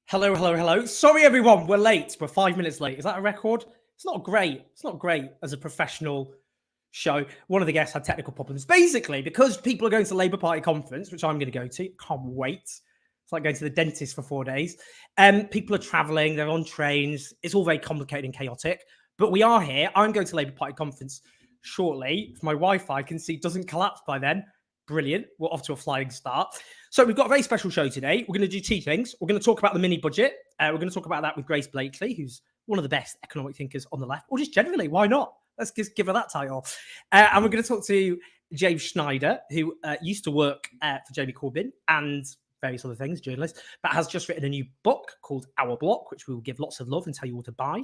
Hello, hello, hello. Sorry, everyone, we're late. We're 5 minutes late. Is that a record? It's not great. It's not great as a professional show. One of the guests had technical problems. Basically, because people are going to the Labour Party conference, which I'm going to go to, can't wait. It's like going to the dentist for 4 days. People are travelling, they're on trains. It's all very complicated and chaotic. But we are here. I'm going to Labour Party conference shortly. If my Wi-Fi can see doesn't collapse by then, brilliant. We're off to a flying start. So we've got a very special show today. We're going to do two things. We're going to talk about the mini budget. We're going to talk about that with Grace Blakeley, who's one of the best economic thinkers on the left, or just generally, why not? Let's just give her that title. And we're going to talk to James Schneider, who used to work for Jamie Corbyn and various other things, journalist, but has just written a new book called Our Bloc, which we will give lots of love and tell you all to buy.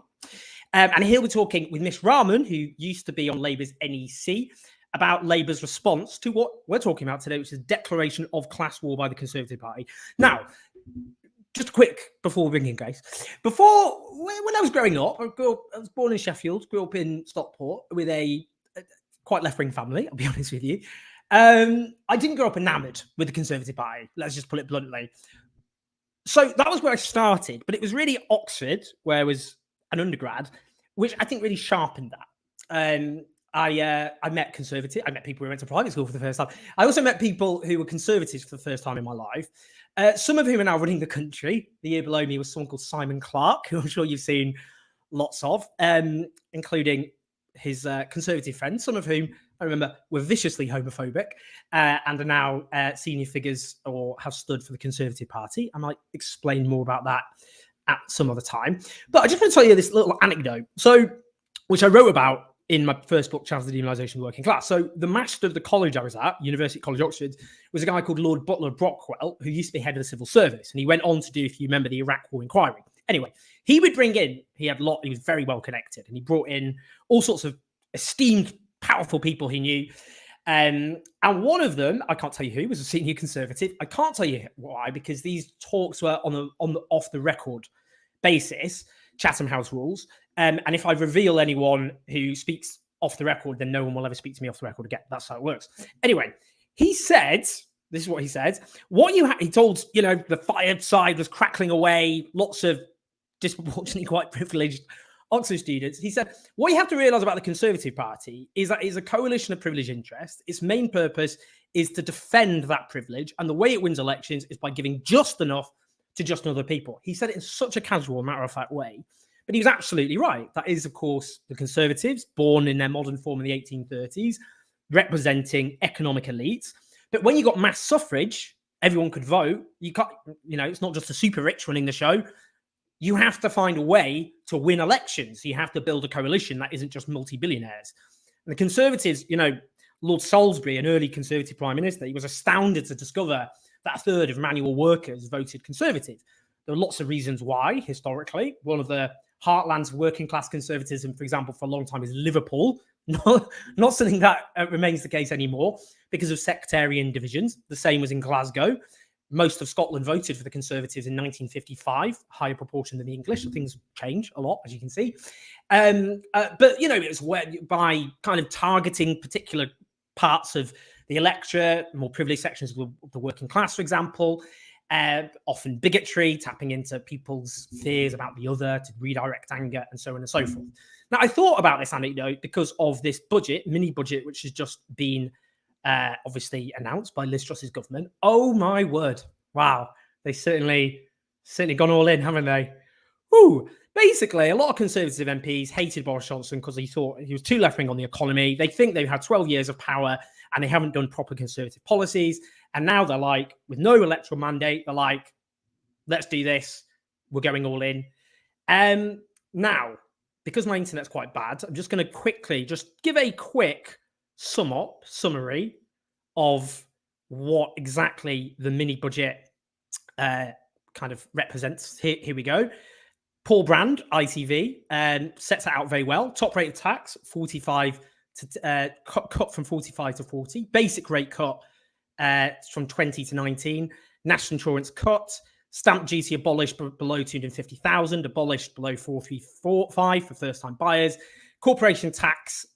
And here we're talking with Miss Rahman, who used to be on Labour's NEC, about Labour's response to what we're talking about today, which is declaration of class war by the Conservative Party. Now, just quick before we bring in Grace. When I was growing up, I was born in Sheffield, grew up in Stockport with a quite left-wing family, I'll be honest with you. I didn't grow up enamoured with the Conservative Party, let's just put it bluntly. So that was where I started, but it was really Oxford, where I was an undergrad, which I think really sharpened that. I met conservatives. I met people who went to private school for the first time. I also met people who were conservatives for the first time in my life. Some of whom are now running the country. The year below me was someone called Simon Clarke, who I'm sure you've seen lots of, including his conservative friends, some of whom I remember were viciously homophobic and are now senior figures or have stood for the Conservative Party. I might explain more about that at some other time. But I just want to tell you this little anecdote, which I wrote about in my first book, Challenge the Demonisation of the Working Class. So the master of the college I was at, University College Oxford, was a guy called Lord Butler Brockwell, who used to be head of the civil service. And he went on to do, if you remember, the Iraq War inquiry. Anyway, he would bring in, he was very well connected, and he brought in all sorts of esteemed, powerful people he knew. And one of them, I can't tell you who, was a senior conservative. I can't tell you why, because these talks were on the off the record basis, Chatham House rules. And if I reveal anyone who speaks off the record, then no one will ever speak to me off the record again. That's how it works. Anyway, he said, this is what he said. He told, the fired side was crackling away, lots of disproportionately quite privileged Oxford students. He said, what you have to realise about the Conservative Party is that it's a coalition of privileged interests. Its main purpose is to defend that privilege. And the way it wins elections is by giving just enough to just other people. He said it in such a casual, matter-of-fact way. But he was absolutely right. That is, of course, the Conservatives, born in their modern form in the 1830s, representing economic elites. But when you got mass suffrage, everyone could vote. You can't, it's not just the super rich running the show. You have to find a way to win elections. You have to build a coalition that isn't just multi-billionaires. And the Conservatives, Lord Salisbury, an early Conservative Prime Minister, he was astounded to discover that a third of manual workers voted Conservative. There are lots of reasons why, historically. One of the heartlands of working class conservatism, for example, for a long time is Liverpool. Not something that remains the case anymore because of sectarian divisions. The same was in Glasgow. Most of Scotland voted for the Conservatives in 1955, higher proportion than the English. So things change a lot, as you can see. But, it's by kind of targeting particular parts of the electorate, more privileged sections of the working class, for example, often bigotry, tapping into people's fears about the other to redirect anger, and so on and so forth. Now, I thought about this anecdote because of this mini budget, which has just been obviously announced by Liz Truss's government. Oh my word. Wow. They certainly gone all in, haven't they? Basically, a lot of Conservative MPs hated Boris Johnson because he thought he was too left-wing on the economy. They think they've had 12 years of power and they haven't done proper Conservative policies. And now they're like, with no electoral mandate, they're like, let's do this. We're going all in. Now, because my internet's quite bad, I'm just going to quickly just give a quick summary of what exactly the mini budget kind of represents. Here we go. Paul Brand, ITV, sets it out very well. Top rate of tax, 45 to cut from 45 to 40. Basic rate cut from 20 to 19. National insurance cut. Stamp duty abolished below 250,000. Abolished below 435 for first-time buyers. Corporation tax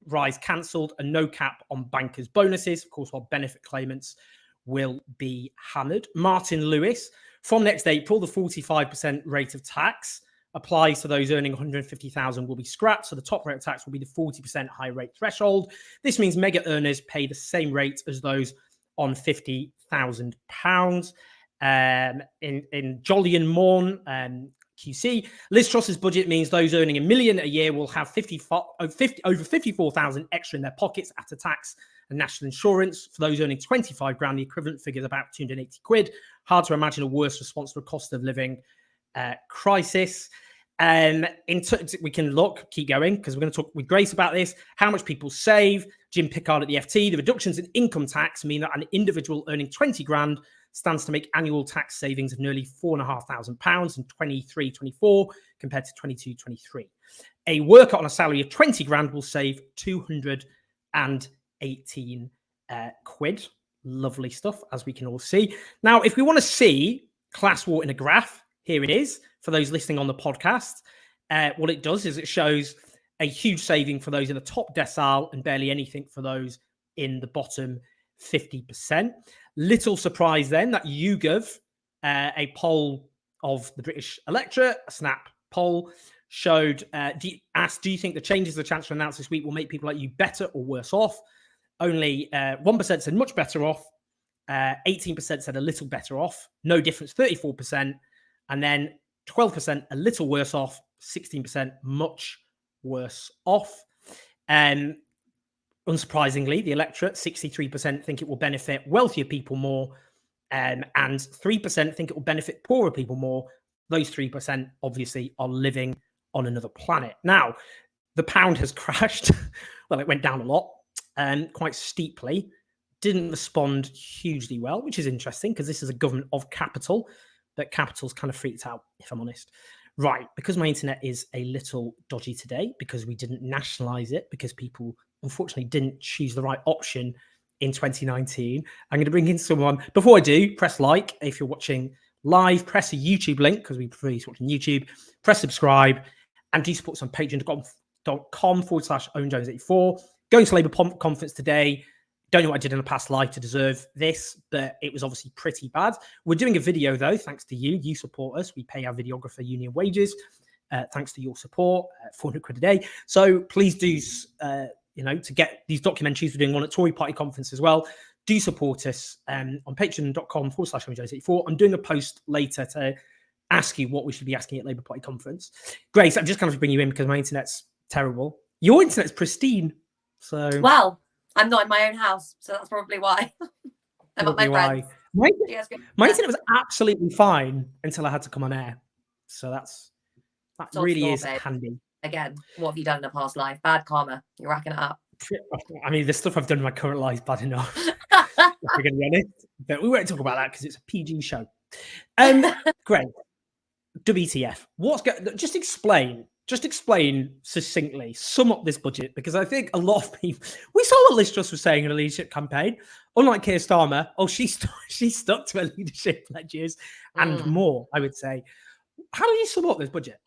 rise cancelled, and no cap on bankers' bonuses. Of course, while benefit claimants will be hammered. Martin Lewis From next April, the 45% rate of tax applies to those earning 150,000 will be scrapped. So the top rate of tax will be the 40% high rate threshold. This means mega earners pay the same rate as those on £50,000. In Jolyon Morn, QC, Liz Truss's budget means those earning $1 million a year will have over 54,000 extra in their pockets after tax and national insurance. For those earning 25 grand, the equivalent figure is about 280 quid. Hard to imagine a worse response to a cost of living crisis. We can keep going, because we're going to talk with Grace about this. How much people save. Jim Pickard at the FT. The reductions in income tax mean that an individual earning 20 grand stands to make annual tax savings of nearly £4,500 in 23-24 compared to 22-23. A worker on a salary of 20 grand will save 218 quid. Lovely stuff, as we can all see. Now, if we want to see class war in a graph, here it is for those listening on the podcast. What it does is it shows a huge saving for those in the top decile and barely anything for those in the bottom 50%. Little surprise then that YouGov, a poll of the British electorate, a snap poll, showed, do you think the changes the Chancellor announced this week will make people like you better or worse off? Only 1% said much better off, 18% said a little better off, no difference, 34%, and then 12% a little worse off, 16% much worse off. Unsurprisingly, the electorate, 63% think it will benefit wealthier people more, and 3% think it will benefit poorer people more. Those 3% obviously are living on another planet. Now, the pound has crashed. Well, it went down a lot, quite steeply. Didn't respond hugely well, which is interesting because this is a government of capital, but capital's kind of freaked out, if I'm honest. Right, because my internet is a little dodgy today, because we didn't nationalize it, because people unfortunately didn't choose the right option in 2019. I'm going to bring in someone. Before I do, press like if you're watching live, press a YouTube link because we prefer you to watch on YouTube, press subscribe, and do support us on patreon.com/OwenJones84. Going to Labour conference today. Don't know what I did in a past life to deserve this, but it was obviously pretty bad. We're doing a video though, thanks to you. You support us. We pay our videographer union wages, thanks to your support, 400 quid a day. So please do, to get these documentaries, we're doing one at Tory party conference as well. Do support us on patreon.com/OwenJones84. I'm doing a post later to ask you what we should be asking at Labour Party conference. Grace, I'm just kind of bring you in because my internet's terrible. Your internet's pristine. So well, I'm not in my own house, so that's probably why. I'm at my friends. My internet was absolutely fine until I had to come on air. So that really is handy. Again, what have you done in a past life? Bad karma. You're racking it up. I mean, the stuff I've done in my current life is bad enough. We're going to be honest. But we won't talk about that because it's a PG show. Great. WTF. Just explain succinctly, sum up this budget, because I think a lot of people, we saw what Liz Truss was saying in a leadership campaign. Unlike Keir Starmer, she stuck to her leadership pledges and more, I would say. How do you sum up this budget?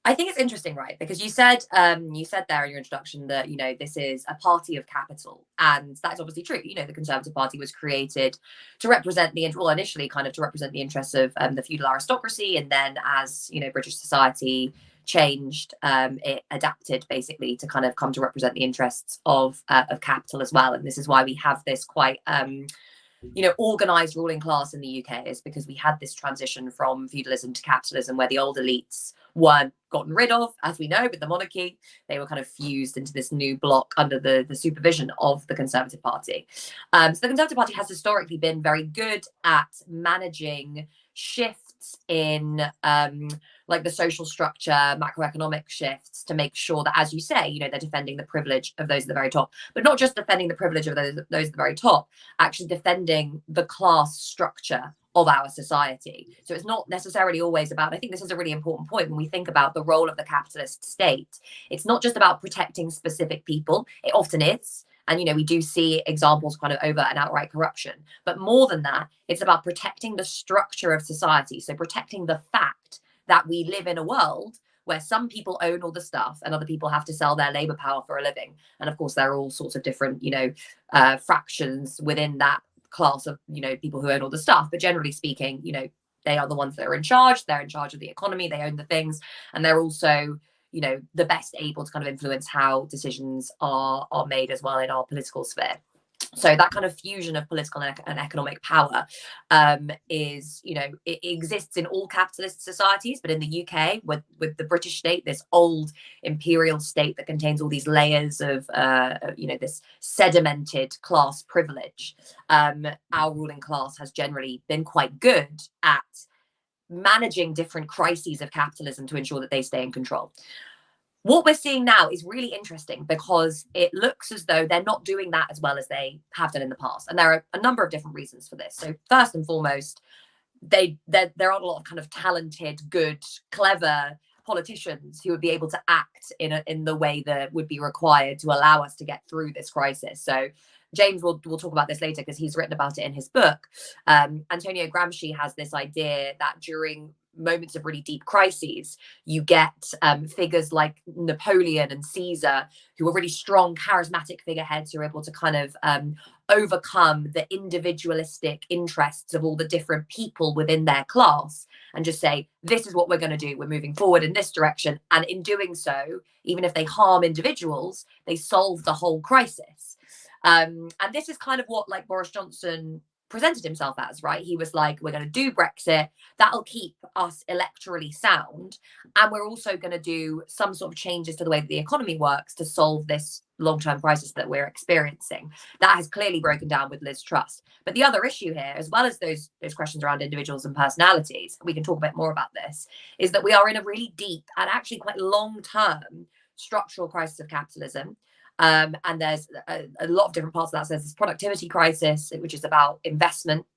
I think it's interesting, right? Because you said there in your introduction that, this is a party of capital. And that's obviously true. The Conservative Party was created to represent initially kind of to represent the interests of the feudal aristocracy. And then as, British society changed, it adapted basically to kind of come to represent the interests of capital as well. And this is why we have this quite organized ruling class in the UK, is because we had this transition from feudalism to capitalism, where the old elites weren't gotten rid of, as we know, with the monarchy. They were kind of fused into this new bloc under the supervision of the Conservative Party. So the Conservative Party has historically been very good at managing shifts in the social structure, macroeconomic shifts, to make sure that, as you say, they're defending the privilege of those at the very top, but not just defending the privilege of those at the very top, actually defending the class structure of our society. So it's not necessarily always about, I think this is a really important point when we think about the role of the capitalist state. It's not just about protecting specific people. It often is. And, we do see examples kind of over and outright corruption. But more than that, it's about protecting the structure of society. So protecting the fact that we live in a world where some people own all the stuff and other people have to sell their labor power for a living. And of course, there are all sorts of different, fractions within that class of, you know, people who own all the stuff, but generally speaking, you know, they are the ones that are in charge. They're in charge of the economy. They own the things, and they're also, you know, the best able to kind of influence how decisions are made as well in our political sphere. So that kind of fusion of political and economic power is, you know, it exists in all capitalist societies, but in the UK, with the British state, this old imperial state that contains all these layers of, you know, this sedimented class privilege, our ruling class has generally been quite good at managing different crises of capitalism to ensure that they stay in control. What we're seeing now is really interesting because it looks as though they're not doing that as well as they have done in the past. And there are a number of different reasons for this. So first and foremost, there aren't a lot of kind of talented, good, clever politicians who would be able to act in the way that would be required to allow us to get through this crisis. So James will talk about this later because he's written about it in his book. Antonio Gramsci has this idea that during moments of really deep crises, you get figures like Napoleon and Caesar, who are really strong, charismatic figureheads who are able to kind of overcome the individualistic interests of all the different people within their class and just say, this is what we're going to do. We're moving forward in this direction. And in doing so, even if they harm individuals, they solve the whole crisis. And this is kind of what like Boris Johnson presented himself as, right? He was like, we're going to do Brexit, that'll keep us electorally sound, and we're also going to do some sort of changes to the way that the economy works to solve this long-term crisis that we're experiencing. That has clearly broken down with Liz Truss. But the other issue here, as well as those questions around individuals and personalities, we can talk a bit more about this, is that we are in a really deep and actually quite long-term structural crisis of capitalism. And there's a lot of different parts of that. So there's this productivity crisis, which is about investment,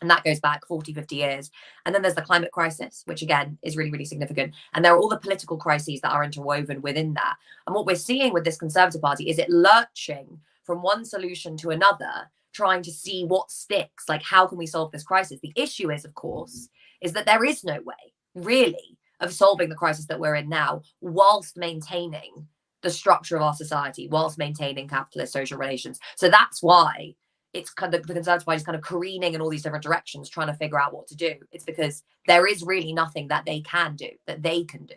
and that goes back 40, 50 years. And then there's the climate crisis, which again is really, really significant. And there are all the political crises that are interwoven within that. And what we're seeing with this Conservative Party is it lurching from one solution to another, trying to see what sticks, like how can we solve this crisis? The issue is, of course, is that there is no way really of solving the crisis that we're in now whilst maintaining the structure of our society, whilst maintaining capitalist social relations. So that's why it's kind of the Conservative Party is kind of careening in all these different directions, trying to figure out what to do. It's because there is really nothing that they can do, that they can do.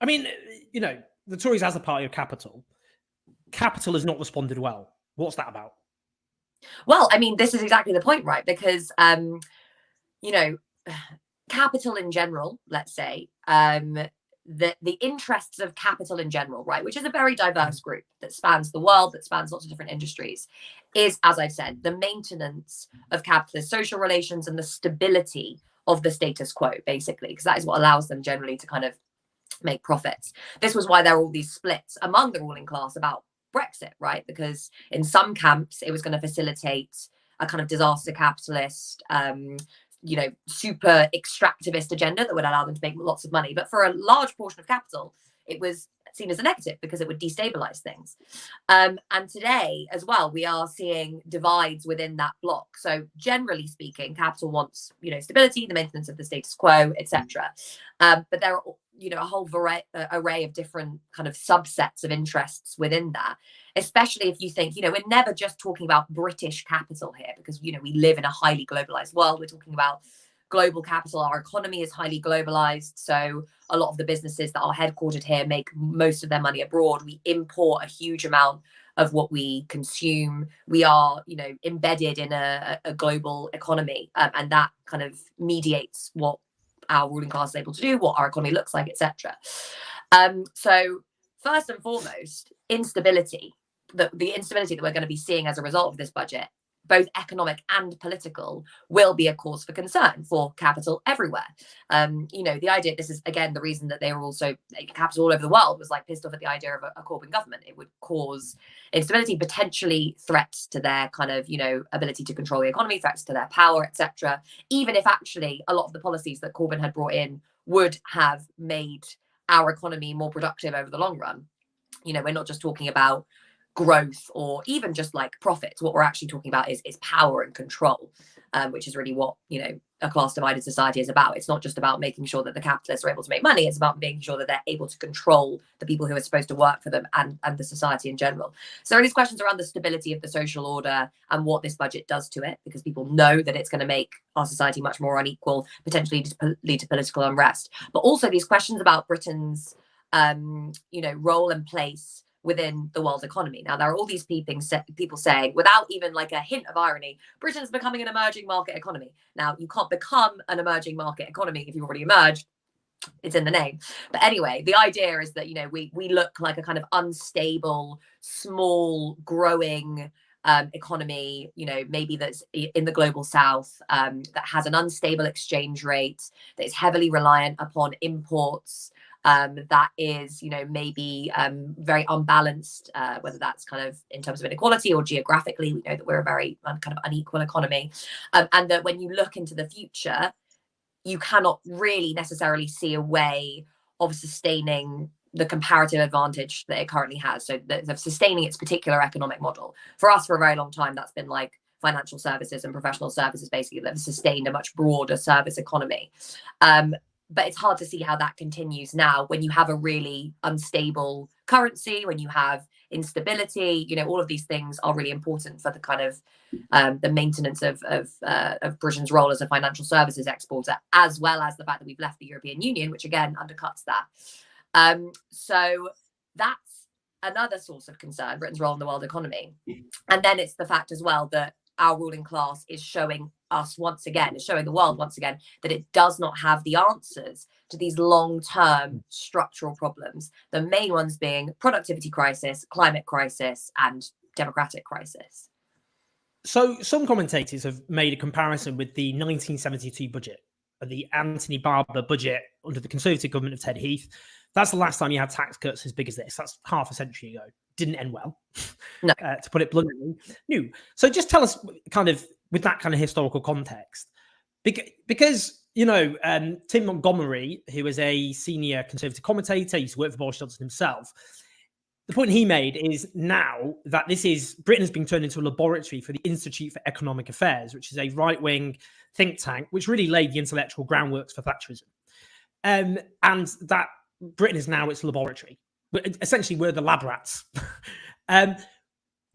I mean, you know, the Tories as a party of capital, capital has not responded well. What's that about? Well, I mean, this is exactly the point, right? Because, you know, capital in general, let's say, the interests of capital in general, right, which is a very diverse group that spans the world, that spans lots of different industries, is, as I've said, the maintenance of capitalist social relations and the stability of the status quo, basically, because that is what allows them generally to kind of make profits. This was why there are all these splits among the ruling class about Brexit, right? Because in some camps, it was going to facilitate a kind of disaster capitalist, you know, super extractivist agenda that would allow them to make lots of money. But for a large portion of capital, it was seen as a negative because it would destabilize things. And today as well, we are seeing divides within that bloc. So generally speaking, capital wants, you know, stability, the maintenance of the status quo, etc. But there are, you know, a whole array of different kind of subsets of interests within that, especially if you think, you know, we're never just talking about British capital here because, you know, we live in a highly globalized world. We're talking about global capital. Our economy is highly globalized. So a lot of the businesses that are headquartered here make most of their money abroad. We import a huge amount of what we consume. We are, you know, embedded in a global economy, and that kind of mediates what our ruling class is able to do, what our economy looks like, etc. So first and foremost, instability, the instability that we're going to be seeing as a result of this budget, both economic and political, will be a cause for concern for capital everywhere. You know, the idea, this is again the reason that they were also, capital all over the world was like pissed off at the idea of a Corbyn government. It would cause instability, potentially threats to their kind of, you know, ability to control the economy, threats to their power, etc. Even if actually a lot of the policies that Corbyn had brought in would have made our economy more productive over the long run. You know, we're not just talking about growth or even just like profits. What we're actually talking about is power and control, which is really what, you know, a class divided society is about. It's not just about making sure that the capitalists are able to make money. It's about making sure that they're able to control the people who are supposed to work for them and the society in general. So there are these questions around the stability of the social order and what this budget does to it, because people know that it's going to make our society much more unequal, potentially lead to political unrest. But also these questions about Britain's, you know, role and place within the world economy. Now, there are all these people saying, without even like a hint of irony, Britain's becoming an emerging market economy. Now, you can't become an emerging market economy if you've already emerged. It's in the name. But anyway, the idea is that, you know, we look like a kind of unstable, small, growing economy, you know, maybe that's in the global south, that has an unstable exchange rate, that is heavily reliant upon imports, that is, you know, maybe very unbalanced, whether that's kind of in terms of inequality or geographically. We know that we're a very kind of unequal economy, and that when you look into the future, you cannot really necessarily see a way of sustaining the comparative advantage that it currently has. So of sustaining its particular economic model. For us, for a very long time, that's been like financial services and professional services, basically, that have sustained a much broader service economy. But it's hard to see how that continues now when you have a really unstable currency, when you have instability. You know, all of these things are really important for the kind of the maintenance of Britain's role as a financial services exporter, as well as the fact that we've left the European Union, which again undercuts that. So that's another source of concern, Britain's role in the world economy. And then it's the fact as well that our ruling class is showing us once again, is showing the world once again, that it does not have the answers to these long-term structural problems. The main ones being productivity crisis, climate crisis, and democratic crisis. So some commentators have made a comparison with the 1972 budget, the Anthony Barber budget under the Conservative government of Ted Heath. That's the last time you had tax cuts as big as this. That's half a century ago. Didn't end well, no. To put it bluntly. No. So just tell us, kind of, with that kind of historical context, because you know, Tim Montgomery, who was a senior Conservative commentator, used to work for Boris Johnson himself. The point he made is now that Britain has been turned into a laboratory for the Institute for Economic Affairs, which is a right-wing think tank, which really laid the intellectual groundworks for Thatcherism. And that Britain is now its laboratory. Essentially, we're the lab rats.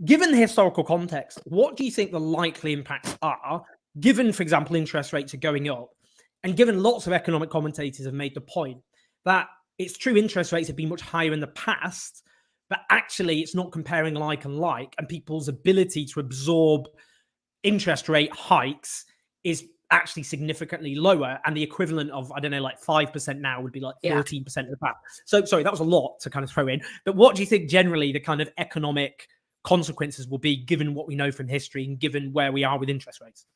Given the historical context, what do you think the likely impacts are, given, for example, interest rates are going up, and given lots of economic commentators have made the point that it's true interest rates have been much higher in the past, but actually it's not comparing like and like, and people's ability to absorb interest rate hikes is actually significantly lower, and the equivalent of, I don't know, like 5% now would be like 13% of the past. So sorry, that was a lot to kind of throw in, but what do you think generally the kind of economic consequences will be, given what we know from history and given where we are with interest rates?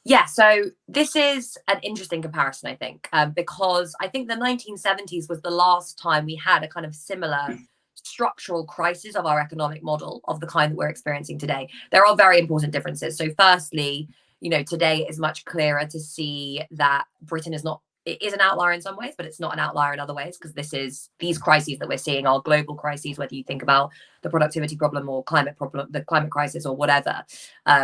Yeah, so this is an interesting comparison, I think, because I think the 1970s was the last time we had a kind of similar structural crisis of our economic model of the kind that we're experiencing today. There are very important differences. So firstly, you know, today it is much clearer to see that Britain is not, it is an outlier in some ways, but it's not an outlier in other ways, because these crises that we're seeing are global crises, whether you think about the productivity problem or climate problem, the climate crisis or whatever.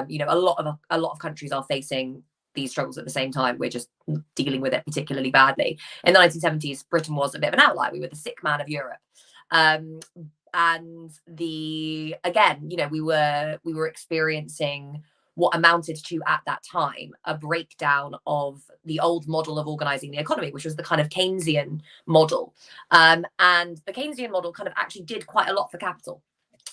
You know, a lot of countries are facing these struggles at the same time. We're just dealing with it particularly badly. In the 1970s, Britain was a bit of an outlier. We were the sick man of Europe. And again, you know, we were experiencing what amounted to, at that time, a breakdown of the old model of organizing the economy, which was the kind of Keynesian model. And the Keynesian model kind of actually did quite a lot for capital.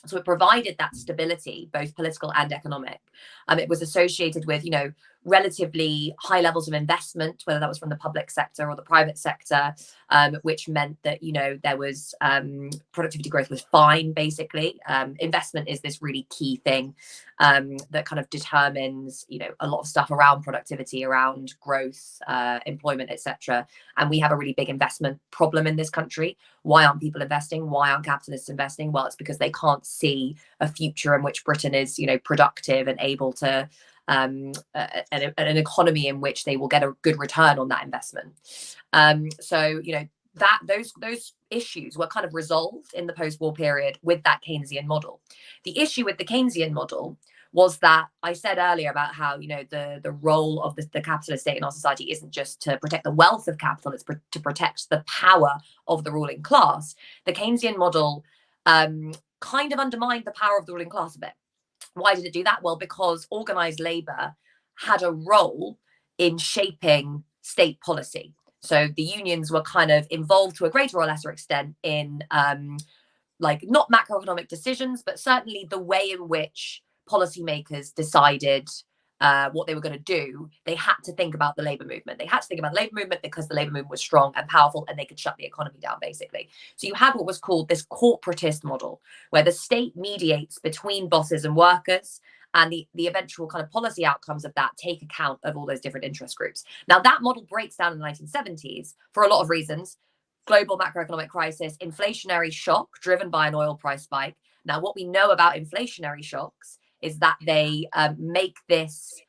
So it provided that stability, both political and economic. It was associated with, you know, relatively high levels of investment, whether that was from the public sector or the private sector, which meant that, you know, there was productivity growth was fine, basically. Investment is this really key thing that kind of determines, you know, a lot of stuff around productivity, around growth, employment, etc. And we have a really big investment problem in this country. Why aren't people investing? Why aren't capitalists investing? Well, it's because they can't see a future in which Britain is, you know, productive and able to an economy in which they will get a good return on that investment. So, you know, that those issues were kind of resolved in the post-war period with that Keynesian model. The issue with the Keynesian model was that I said earlier about how, you know, the role of the capitalist state in our society isn't just to protect the wealth of capital, it's to protect the power of the ruling class. The Keynesian model kind of undermined the power of the ruling class a bit. Why did it do that? Well, because organized labor had a role in shaping state policy. So the unions were kind of involved to a greater or lesser extent in like not macroeconomic decisions, but certainly the way in which policymakers decided what they were going to do. They had to think about the labor movement. They had to think about the labor movement because the labor movement was strong and powerful and they could shut the economy down, basically. So you had what was called this corporatist model, where the state mediates between bosses and workers, and the eventual kind of policy outcomes of that take account of all those different interest groups. Now, that model breaks down in the 1970s for a lot of reasons. Global macroeconomic crisis, inflationary shock driven by an oil price spike. Now, what we know about inflationary shocks is that they make this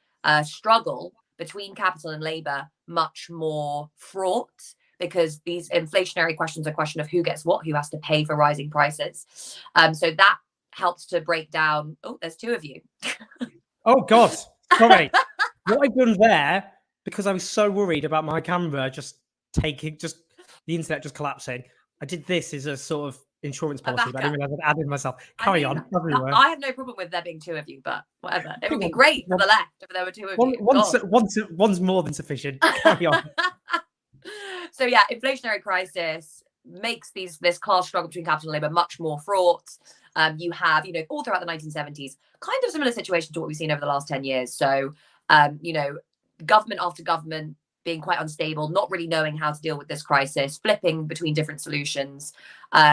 struggle between capital and labor much more fraught, because these inflationary questions are a question of who gets what, who has to pay for rising prices. So that helps to break down. Oh, there's two of you. Oh, God. Sorry. What I've done there, because I was so worried about my camera just the internet just collapsing, I did this as a sort of insurance policy, but I didn't realize I'd added myself. Carry on. I have no problem with there being two of you, but whatever. It would be great for the left if there were two of you. One's more than sufficient. Carry on. So yeah, inflationary crisis makes this class struggle between capital and labor much more fraught. You have, you know, all throughout the 1970s, kind of similar situation to what we've seen over the last 10 years. So, you know, government after government being quite unstable, not really knowing how to deal with this crisis, flipping between different solutions.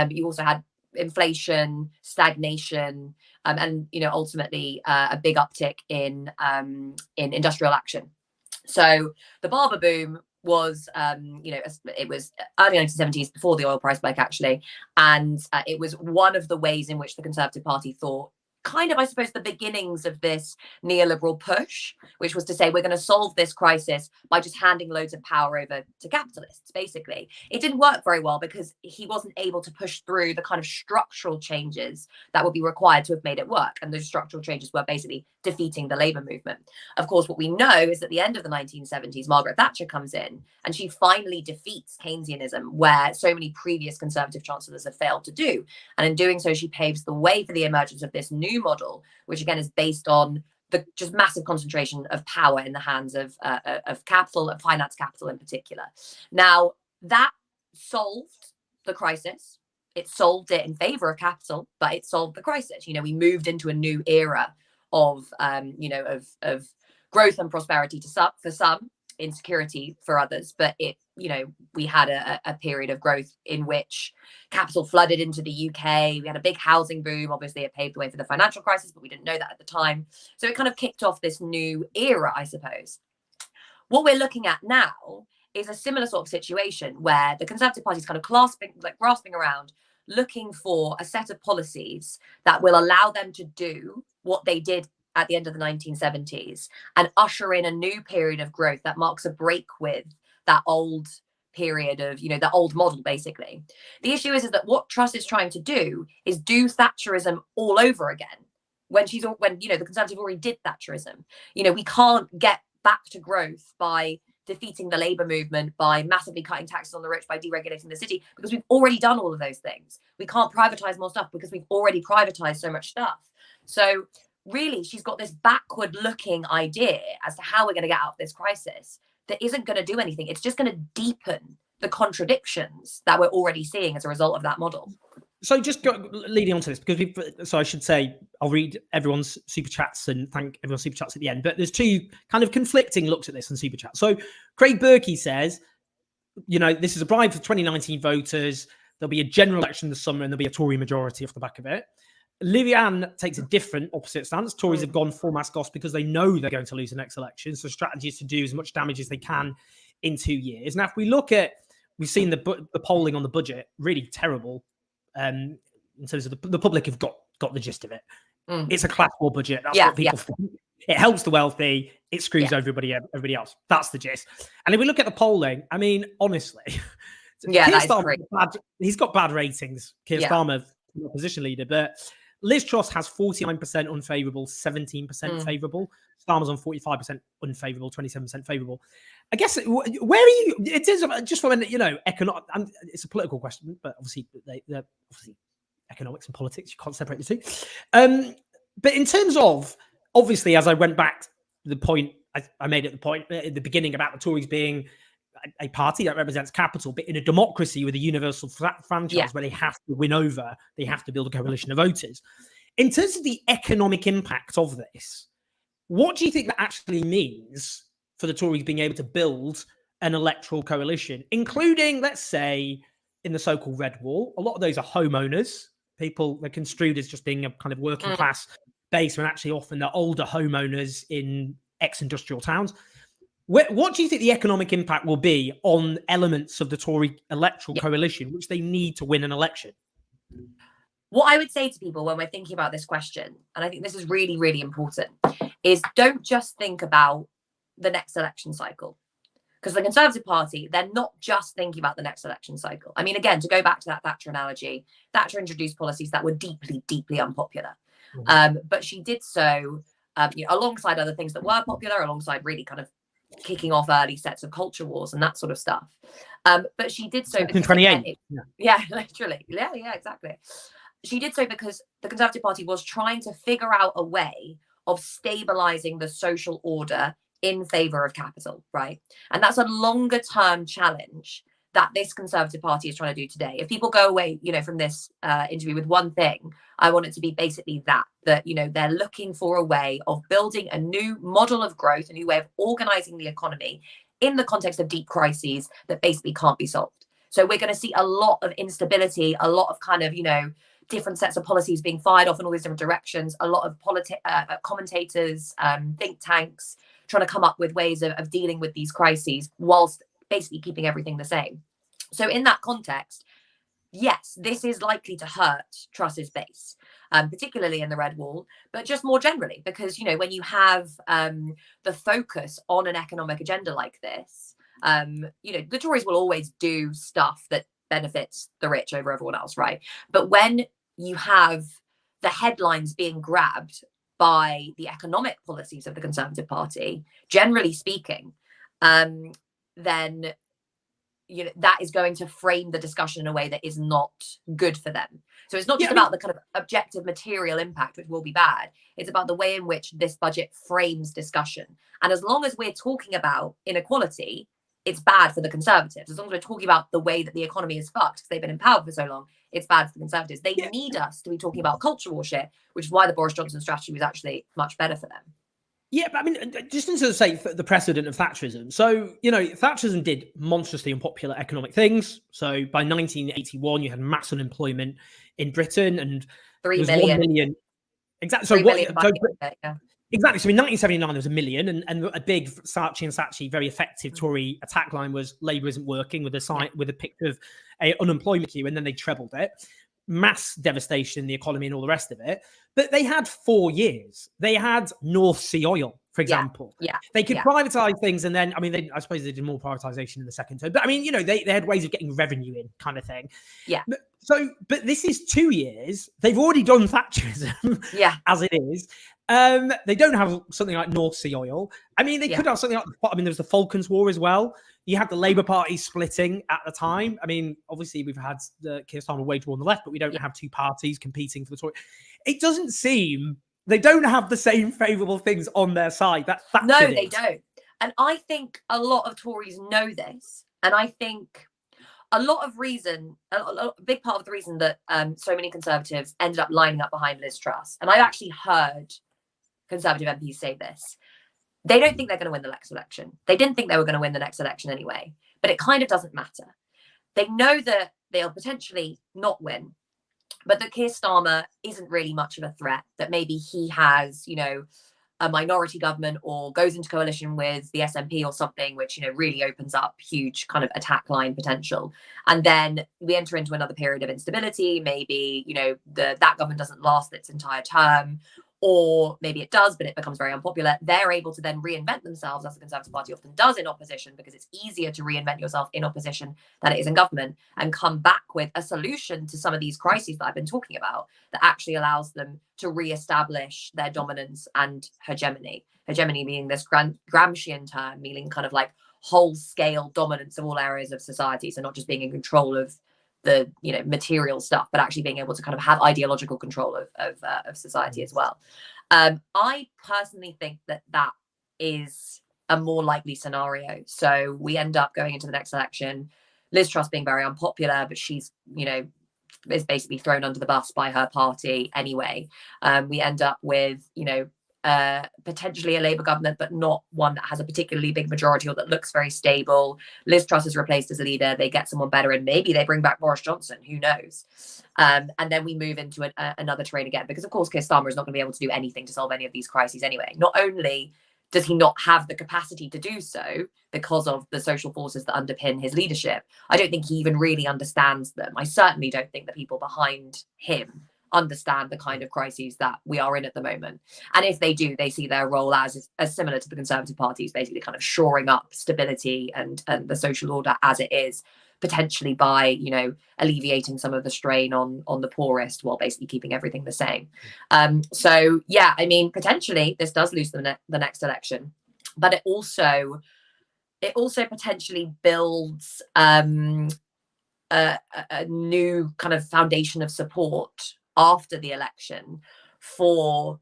You also had inflation, stagnation, and, you know, ultimately a big uptick in industrial action. So the barber boom was, you know, it was early 1970s, before the oil price spike, actually. And it was one of the ways in which the Conservative Party thought, kind of, I suppose, the beginnings of this neoliberal push, which was to say we're going to solve this crisis by just handing loads of power over to capitalists, basically. It didn't work very well because he wasn't able to push through the kind of structural changes that would be required to have made it work. And those structural changes were basically defeating the labor movement. Of course, what we know is at the end of the 1970s, Margaret Thatcher comes in and she finally defeats Keynesianism, where so many previous Conservative chancellors have failed to do. And in doing so, she paves the way for the emergence of this new model, which again is based on the just massive concentration of power in the hands of capital, of finance capital in particular. Now, that solved the crisis. It solved it in favor of capital, but it solved the crisis. You know, we moved into a new era of, you know, of growth and prosperity for some, insecurity for others. But it, you know, we had a period of growth in which capital flooded into the UK. We had a big housing boom. Obviously, it paved the way for the financial crisis, but we didn't know that at the time. So it kind of kicked off this new era, I suppose. What we're looking at now is a similar sort of situation where the Conservative Party is kind of grasping around, looking for a set of policies that will allow them to do what they did at the end of the 1970s and usher in a new period of growth that marks a break with that old period of, you know, the old model, basically. The issue is that what Truss is trying to do is do Thatcherism all over again when, you know, the Conservatives already did Thatcherism. You know, we can't get back to growth by defeating the labor movement, by massively cutting taxes on the rich, by deregulating the city, because we've already done all of those things. We can't privatize more stuff because we've already privatized so much stuff. So really, she's got this backward looking idea as to how we're going to get out of this crisis that isn't going to do anything. It's just going to deepen the contradictions that we're already seeing as a result of that model. So just leading on to this, because so I should say, I'll read everyone's super chats and thank everyone's super chats at the end, but there's two kind of conflicting looks at this on super chat. So Craig Berkey says, you know, this is a bribe for 2019 voters. There'll be a general election this summer and there'll be a Tory majority off the back of it. Liviane takes a different opposite stance. Tories have gone full mass goss because they know they're going to lose the next election. So strategy is to do as much damage as they can in 2 years. Now, if we look at, we've seen the polling on the budget, really terrible. In terms of the public have got the gist of it. It's a class war budget. That's what people think. It helps the wealthy. It screws everybody else. That's the gist. And if we look at the polling, I mean, honestly, Yeah, Keir that is Starmer, crazy. he's got bad ratings. Keir Yeah. Starmer, opposition leader, but Liz Truss has 49% unfavourable, 17% favourable. Starmer's on 45% unfavourable, 27% favourable. I guess where are you? It is just from economic. It's a political question, but obviously they're obviously economics and politics. You can't separate the two. But in terms of obviously, as I went back to the point I made at the beginning about the Tories being a party that represents capital, but in a democracy with a universal franchise where they have to win over, they have to build a coalition of voters. In terms of the economic impact of this, what do you think that actually means for the Tories being able to build an electoral coalition, including, let's say, in the so-called Red Wall? A lot of those are homeowners. People, they're construed as just being a kind of working class base, when actually often they're older homeowners in ex-industrial towns. What do you think the economic impact will be on elements of the Tory electoral coalition, which they need to win an election? What I would say to people when we're thinking about this question, and I think this is really, really important, is don't just think about the next election cycle. Because the Conservative Party, they're not just thinking about the next election cycle. I mean, again, to go back to that Thatcher analogy, Thatcher introduced policies that were deeply, deeply unpopular. But she did so alongside other things that were popular, alongside really kind of kicking off early sets of culture wars and that sort of stuff. But she did so because, 28. Literally. Yeah, exactly. She did so because the Conservative Party was trying to figure out a way of stabilizing the social order in favour of capital, right? And that's a longer term challenge that this Conservative Party is trying to do today. If people go away, from this interview with one thing, I want it to be basically that they're looking for a way of building a new model of growth, a new way of organising the economy in the context of deep crises that basically can't be solved. So we're going to see a lot of instability, a lot of kind of, different sets of policies being fired off in all these different directions, a lot of commentators, think tanks trying to come up with ways of dealing with these crises whilst basically keeping everything the same. So in that context, yes, this is likely to hurt Truss's base, particularly in the Red Wall, but just more generally, because, when you have the focus on an economic agenda like this, the Tories will always do stuff that benefits the rich over everyone else, right? But when you have the headlines being grabbed by the economic policies of the Conservative Party, generally speaking, then that is going to frame the discussion in a way that is not good for them. So it's not just about the kind of objective material impact, which will be bad. It's about the way in which this budget frames discussion. And as long as we're talking about inequality, it's bad for the Conservatives. As long as we're talking about the way that the economy is fucked because they've been in power for so long, it's bad for the Conservatives. They need us to be talking about culture war shit, which is why the Boris Johnson strategy was actually much better for them. Yeah, but I mean, just to sort of say the precedent of Thatcherism. So, Thatcherism did monstrously unpopular economic things. So by 1981, you had mass unemployment in Britain, and 3 million. 1 million. Exactly. So exactly. So in 1979, there was 1 million, and a big Saatchi very effective Tory attack line was Labour isn't working, with a picture of a unemployment queue, and then they trebled it. Mass devastation in the economy and all the rest of it. But they had 4 years. They had North Sea oil, for example. They could privatise things, and then, I suppose they did more privatisation in the second term. But they had ways of getting revenue in, kind of thing. Yeah. But this is 2 years. They've already done Thatcherism, as it is. They don't have something like North Sea oil. They could have something like, there was the Falklands War as well. You had the Labour Party splitting at the time. Obviously we've had the Keir Starmer wage war on the left, but we don't have two parties competing for the Tory. It doesn't seem, they don't have the same favourable things on their side. No, they don't. And I think a lot of Tories know this. And I think a big part of the reason that so many Conservatives ended up lining up behind Liz Truss, and I've actually heard Conservative MPs say this, they don't think they're going to win the next election. They didn't think they were going to win the next election anyway, but it kind of doesn't matter. They know that they'll potentially not win, but that Keir Starmer isn't really much of a threat, that maybe he has, a minority government or goes into coalition with the SNP or something, which, really opens up huge kind of attack line potential. And then we enter into another period of instability. Maybe, that government doesn't last its entire term, or maybe it does, but it becomes very unpopular, they're able to then reinvent themselves, as the Conservative Party often does in opposition, because it's easier to reinvent yourself in opposition than it is in government, and come back with a solution to some of these crises that I've been talking about that actually allows them to re-establish their dominance and hegemony. Hegemony being this Gramscian term, meaning kind of like whole-scale dominance of all areas of society, so not just being in control of the material stuff, but actually being able to kind of have ideological control of society as well. I personally think that is a more likely scenario. So we end up going into the next election, Liz Truss being very unpopular, but she's is basically thrown under the bus by her party anyway. We end up with potentially a Labour government, but not one that has a particularly big majority or that looks very stable. Liz Truss is replaced as a leader. They get someone better, and maybe they bring back Boris Johnson. Who knows? And then we move into another terrain again, because of course Keir Starmer is not going to be able to do anything to solve any of these crises anyway. Not only does he not have the capacity to do so because of the social forces that underpin his leadership, I don't think he even really understands them. I certainly don't think the people behind him understand the kind of crises that we are in at the moment. And if they do, they see their role as similar to the Conservative Party's, basically kind of shoring up stability and the social order as it is, potentially by alleviating some of the strain on the poorest while basically keeping everything the same. So yeah, I mean, potentially this does lose the next election, but it also potentially builds a new kind of foundation of support after the election for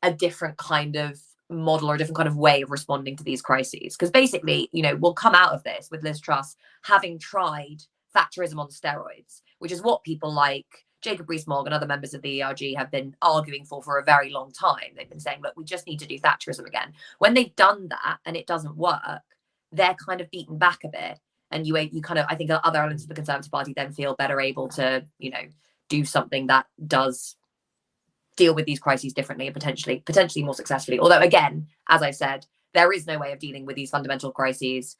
a different kind of model or a different kind of way of responding to these crises. Because basically, we'll come out of this with Liz Truss having tried Thatcherism on steroids, which is what people like Jacob Rees-Mogg and other members of the ERG have been arguing for a very long time. They've been saying, look, we just need to do Thatcherism again. When they've done that and it doesn't work, they're kind of beaten back a bit. And you kind of, I think other elements of the Conservative Party then feel better able to, do something that does deal with these crises differently and potentially more successfully. Although, again, as I said, there is no way of dealing with these fundamental crises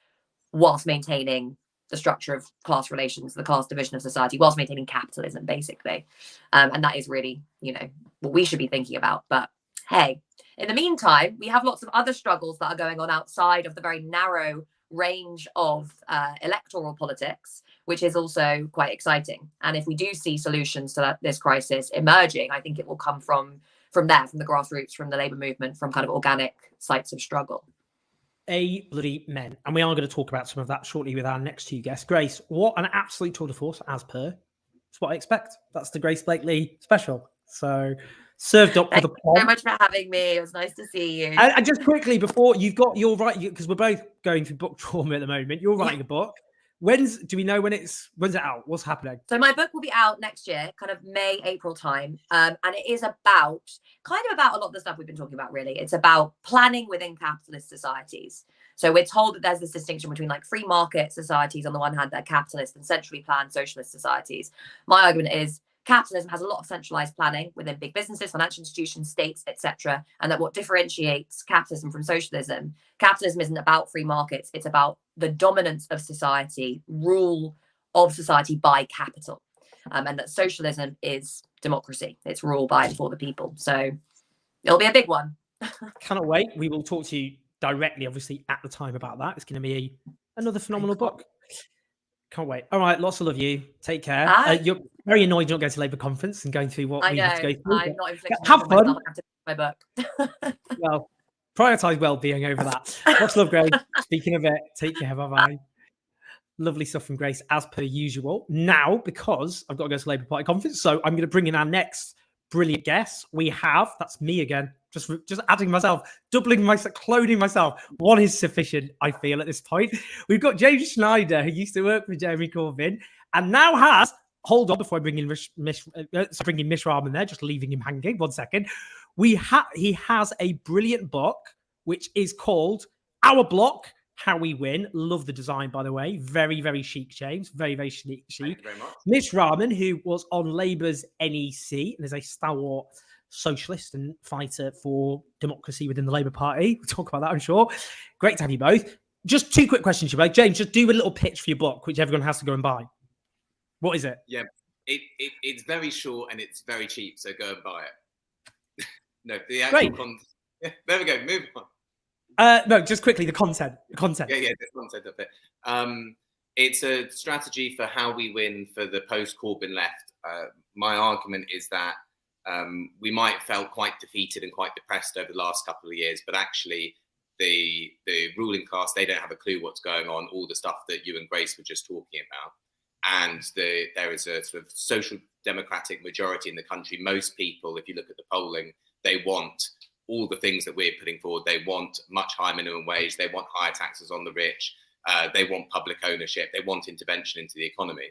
whilst maintaining the structure of class relations, the class division of society, whilst maintaining capitalism, basically. And that is really, what we should be thinking about. But hey, in the meantime, we have lots of other struggles that are going on outside of the very narrow range of electoral politics, which is also quite exciting. And if we do see solutions to this crisis emerging, I think it will come from there, from the grassroots, from the Labour movement, from kind of organic sites of struggle. A bloody men. And we are going to talk about some of that shortly with our next two guests. Grace, what an absolute tour de force, as per. That's what I expect. That's the Grace Blakeley special. So served up for the pod. Thank you so much for having me. It was nice to see you. And just quickly, before you're right, because we're both going through book trauma at the moment. You're writing a book. Do we know when's it out? What's happening? So my book will be out next year, kind of May, April time. And it is about a lot of the stuff we've been talking about, really. It's about planning within capitalist societies. So we're told that there's this distinction between like free market societies on the one hand, that are capitalist, and centrally planned socialist societies. My argument is capitalism has a lot of centralized planning within big businesses, financial institutions, states, etc. And that what differentiates capitalism from socialism isn't about free markets. It's about the dominance of society, rule of society by capital. And that socialism is democracy. It's rule by and for the people. So it'll be a big one. Cannot wait. We will talk to you directly, obviously, at the time about that. It's going to be another phenomenal book. Can't wait. All right, lots of love you. Take care. You're very annoyed you're not going to Labour conference and going through what we have to go through. I'm not inflicting have fun. Myself. I have to my book. Well, prioritise well-being over that. Lots of love, Grace. Speaking of it, take care. Bye-bye. Lovely stuff from Grace, as per usual. Now, because I've got to go to Labour Party conference, so I'm going to bring in our next brilliant guest. That's me again. Just adding myself, doubling myself, cloning myself. One is sufficient, I feel, at this point. We've got James Schneider, who used to work for Jeremy Corbyn, and now has, hold on before I bring in Miss Rahman there, just leaving him hanging, 1 second. He has a brilliant book, which is called Our Bloc, How We Win. Love the design, by the way. Very, very chic, James. Very, very chic. Thank you very much. Miss Rahman, who was on Labour's NEC and is a stalwart socialist and fighter for democracy within the Labour Party. We'll talk about that, I'm sure. Great to have you both. Just two quick questions, Siobhan. James, just do a little pitch for your book, which everyone has to go and buy. What is it? Yeah, it's very short and it's very cheap, so go and buy it. No, the actual Great. content. Yeah, there we go. Move on. No, just quickly, the content. Yeah, the content of it. It's a strategy for how we win for the post-Corbyn left. My argument is that we might have felt quite defeated and quite depressed over the last couple of years, but actually the ruling class, they don't have a clue what's going on, all the stuff that you and Grace were just talking about. And there is a sort of social democratic majority in the country. Most people, if you look at the polling, they want all the things that we're putting forward. They want much higher minimum wage. They want higher taxes on the rich. They want public ownership. They want intervention into the economy.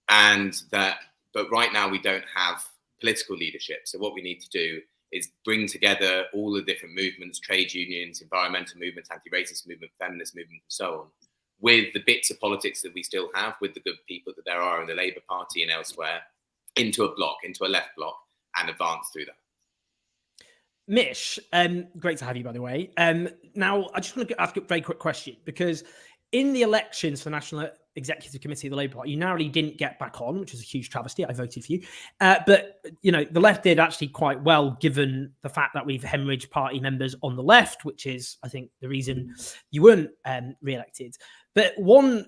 But right now we don't have political leadership. So what we need to do is bring together all the different movements, trade unions, environmental movements, anti-racist movement, feminist movement, and so on, with the bits of politics that we still have, with the good people that there are in the Labour Party and elsewhere, into a bloc, into a left bloc, and advance through that. Mish, great to have you, by the way. Now, I just want to ask a very quick question, because in the elections for the National Executive Committee of the Labour Party, you narrowly didn't get back on, which is a huge travesty. I voted for you. But, the left did actually quite well, given the fact that we've hemorrhaged party members on the left, which is, I think, the reason you weren't re-elected. But one,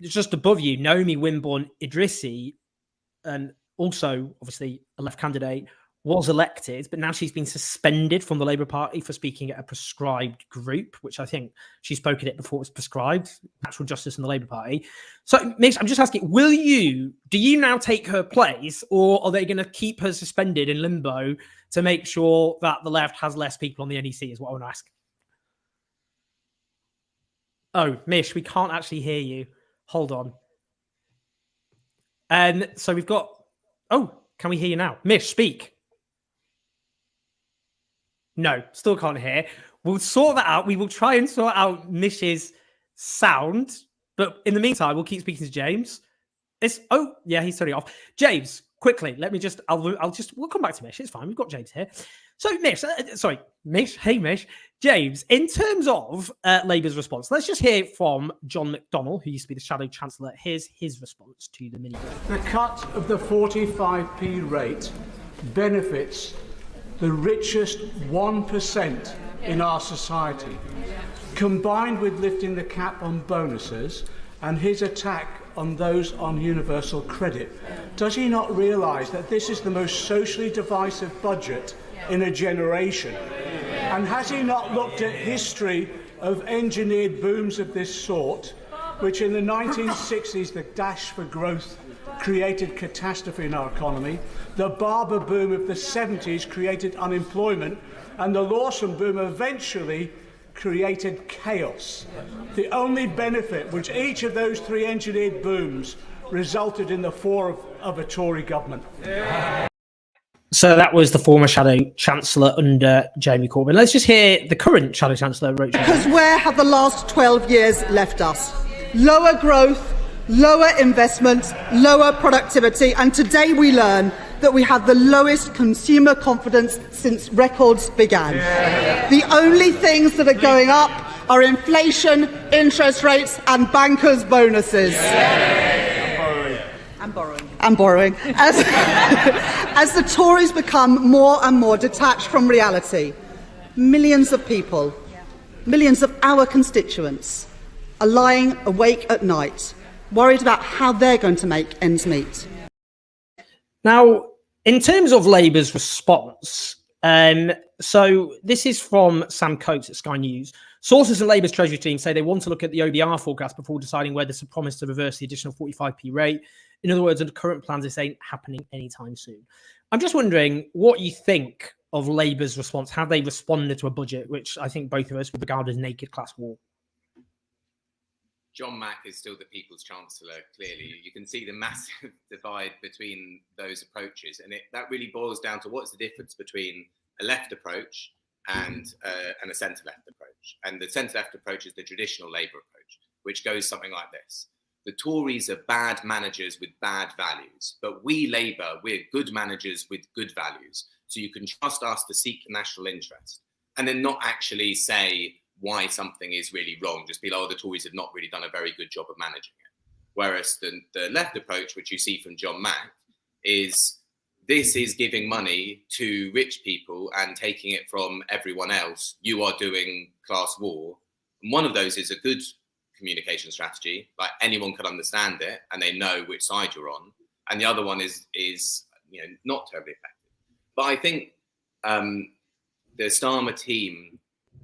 just above you, Naomi Wimborne Idrissi, also, obviously, a left candidate, was elected, but now she's been suspended from the Labour Party for speaking at a prescribed group, which I think she spoke at it before it was prescribed, natural justice in the Labour Party. So, Mish, I'm just asking, do you now take her place, or are they going to keep her suspended in limbo to make sure that the left has less people on the NEC, is what I want to ask. Oh, Mish, we can't actually hear you. Hold on. So we've got... Oh, can we hear you now? Mish, speak. No, still can't hear. We'll sort that out. We will try and sort out Mish's sound. But in the meantime, we'll keep speaking to James. Oh, yeah, he's turning off. James, quickly, we'll come back to Mish. It's fine. We've got James here. So, Mish. Hey, Mish. James, in terms of Labour's response, let's just hear from John McDonnell, who used to be the Shadow Chancellor. Here's his response to the mini bill. The cut of the 45p rate benefits the richest 1% in our society, combined with lifting the cap on bonuses and his attack on those on universal credit. Does he not realise that this is the most socially divisive budget in a generation? And has he not looked at history of engineered booms of this sort, which in the 1960s, the dash for growth created catastrophe in our economy, the Barber boom of the 70s created unemployment, and the Lawson boom eventually created chaos. The only benefit which each of those three engineered booms resulted in the fall of a Tory government. So that was the former Shadow Chancellor under Jeremy Corbyn. Let's just hear the current Shadow Chancellor, Rachel. Because where have the last 12 years left us? Lower growth, lower investment, lower productivity, and today we learn that we have the lowest consumer confidence since records began. The only things that are going up are inflation, interest rates, and bankers' bonuses. And borrowing. As the Tories become more and more detached from reality, millions of people, millions of our constituents, are lying awake at night, worried about how they're going to make ends meet. Now, in terms of Labour's response, so this is from Sam Coates at Sky News. Sources in Labour's Treasury team say they want to look at the OBR forecast before deciding whether to promise to reverse the additional 45p rate. In other words, under current plans, this ain't happening anytime soon. I'm just wondering what you think of Labour's response, how they responded to a budget, which I think both of us would regard as naked class war. John Mack is still the People's Chancellor, clearly. You can see the massive divide between those approaches. And that really boils down to what's the difference between a left approach and a centre-left approach. And the centre-left approach is the traditional Labour approach, which goes something like this. The Tories are bad managers with bad values, but we Labour, we're good managers with good values. So you can trust us to seek the national interest and then not actually say why something is really wrong. Just be like, oh, the Tories have not really done a very good job of managing it. Whereas the left approach, which you see from John Mack, is this is giving money to rich people and taking it from everyone else. You are doing class war. And one of those is a good communication strategy, like anyone can understand it and they know which side you're on. And the other one is not terribly effective. But I think the Starmer team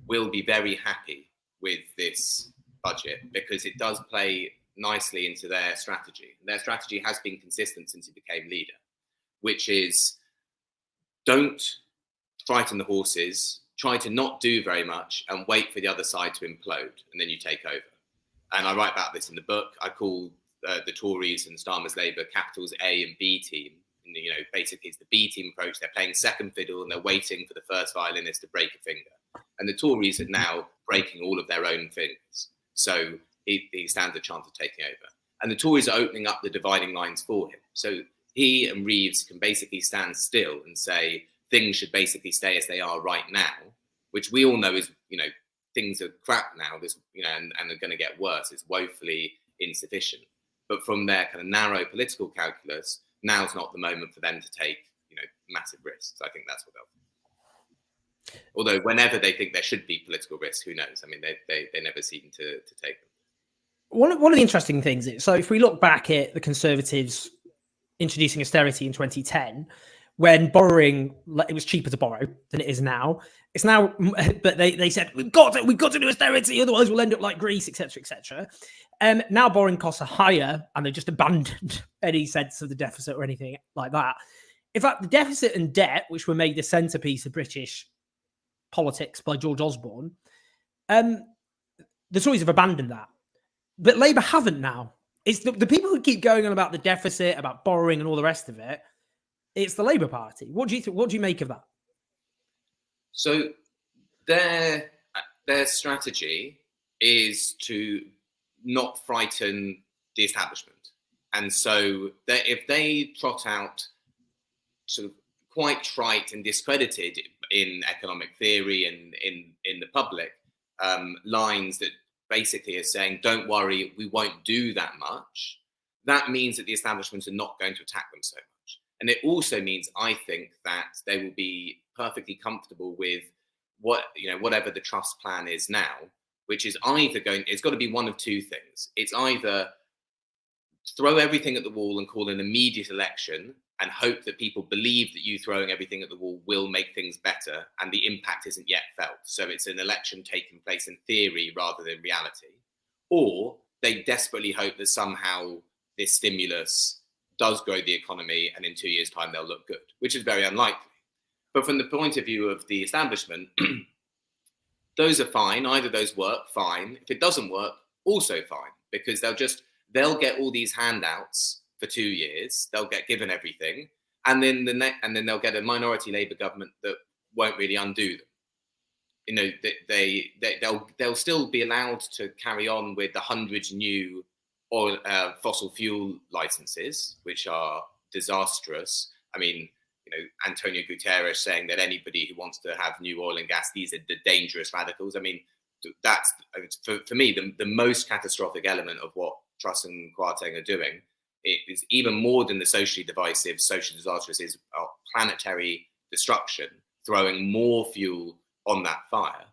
will be very happy with this budget because it does play nicely into their strategy. Their strategy has been consistent since he became leader, which is don't frighten the horses, try to not do very much and wait for the other side to implode and then you take over. And I write about this in the book. I call the Tories and Starmer's Labour Capital's A and B team. And, basically it's the B team approach. They're playing second fiddle and they're waiting for the first violinist to break a finger. And the Tories are now breaking all of their own fingers. So he stands a chance of taking over. And the Tories are opening up the dividing lines for him. So he and Reeves can basically stand still and say things should basically stay as they are right now, which we all know is, things are crap now, and they're going to get worse. It's woefully insufficient. But from their kind of narrow political calculus, now's not the moment for them to take, massive risks. I think that's what they'll do. Although whenever they think there should be political risk, who knows? I mean, they never seem to take them. One of the interesting things is, so if we look back at the Conservatives introducing austerity in 2010, when borrowing, it was cheaper to borrow than it is now. It's now, but they said we've got to do austerity, otherwise we'll end up like Greece, etc., etc. Now borrowing costs are higher, and they just abandoned any sense of the deficit or anything like that. In fact, the deficit and debt, which were made the centerpiece of British politics by George Osborne, the Tories have abandoned that, but Labour haven't now. It's the people who keep going on about the deficit, about borrowing, and all the rest of it. It's the Labour Party. What do you think? What do you make of that? So their strategy is to not frighten the establishment, and so if they trot out sort of quite trite and discredited in economic theory and in the public lines that basically are saying, "Don't worry, we won't do that much," that means that the establishment are not going to attack them so much. And it also means, I think, that they will be perfectly comfortable with whatever the Truss plan is now, which is it's got to be one of two things. It's either throw everything at the wall and call an immediate election and hope that people believe that you throwing everything at the wall will make things better and the impact isn't yet felt. So it's an election taking place in theory rather than reality. Or they desperately hope that somehow this stimulus does grow the economy and in 2 years' time they'll look good, which is very unlikely. But from the point of view of the establishment, those are fine. Either those work, fine. If it doesn't work, also fine, because they'll get all these handouts for 2 years. They'll get given everything, and then they'll get a minority Labour government that won't really undo them. They'll still be allowed to carry on with the 100 new oil fossil fuel licenses, which are disastrous. I mean, Antonio Guterres saying that anybody who wants to have new oil and gas, these are the dangerous radicals. I mean, that's for me the most catastrophic element of what Truss and Kwarteng are doing. It is even more than the socially divisive, socially disastrous, is planetary destruction, throwing more fuel on that fire.